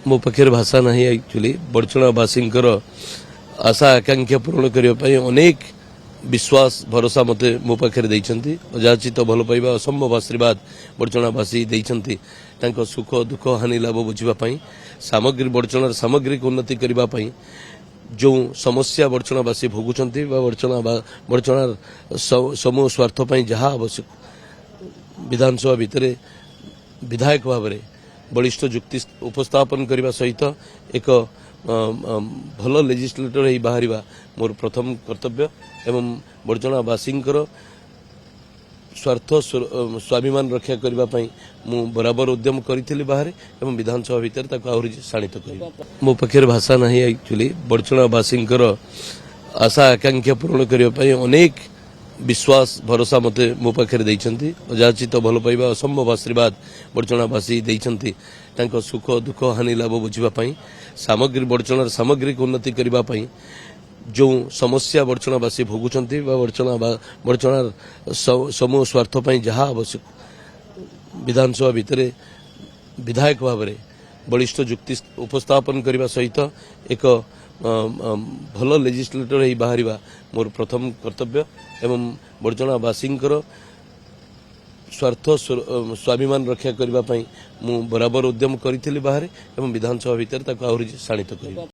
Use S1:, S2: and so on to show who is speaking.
S1: मो पाखे भाषा ना एक्चुअली बड़चणावासी आशा आकांक्षा पूरण करने अनेक विश्वास भरोसा मते मो पाखे अजाचित भल पाइबा असंभव आशीर्वाद बड़चणावासी सुख दुख हानि लाभ बुझापी सामग्री बड़चणार सामग्रिक उन्नति करने जो समस्या बड़चणावासी भोगुंट बड़चणार समूह स्वार्थपाई जहाँ आवश्यक विधानसभा भितर विधायक भाव में बलिष्ठ जुक्ति उपस्थापन करने सहित एक भल लेजिस्लेटर ही बाहर मोर प्रथम कर्तव्य एवं बड़चणावासी स्वार्थ स्वाभिमान रक्षा करने मु बराबर उद्यम करी बाहर एवं विधानसभा भितर आहरी शाणित कर मो पाखे भाषा ना एक्चुअली बड़चणावासी आशा आकांक्षा पूरण करने अनेक विश्वास भरोसा मते मो पाखे अजाचित भल पाइबा असंभव आशीर्वाद बड़चणावासी सुख दुख हानि लाभ बुझापी सामग्री बड़चणार सामग्रिक उन्नति करने जो समस्या बड़चणावासी भोगुंट बड़चणार समूह स्वार्थपाई जहाँ आवश्यक विधानसभा भितर विधायक भाव में बलिष्ठ जुक्ति उपस्थापन करने सहित एक भल लेजिस्लेटर ही बाहर मोर प्रथम कर्तव्य एवं बड़चणावासी स्वार्थ स्वाभिमान रक्षा करने मु बराबर उद्यम करी बाहर एवं विधानसभा भितर आहरी शाणित कर।